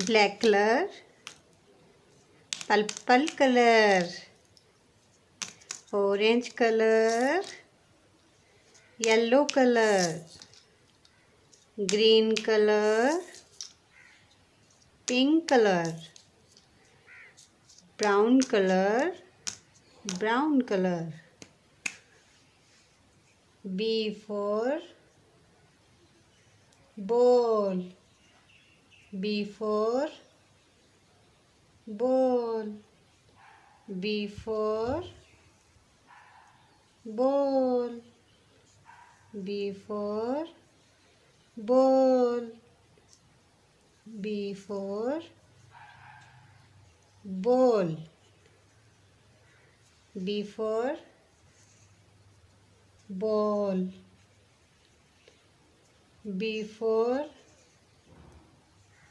black color, purple color, orange color, yellow color, green color, pink color, brown color, brown color. B for ball. B for ball. B for ball. B for ball. B for ball. B for ball. B for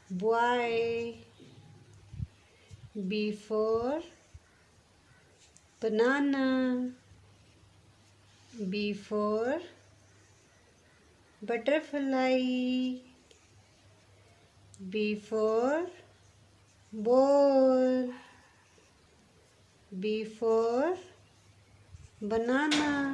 boy. B for banana. B for butterfly. B for ball. B for banana.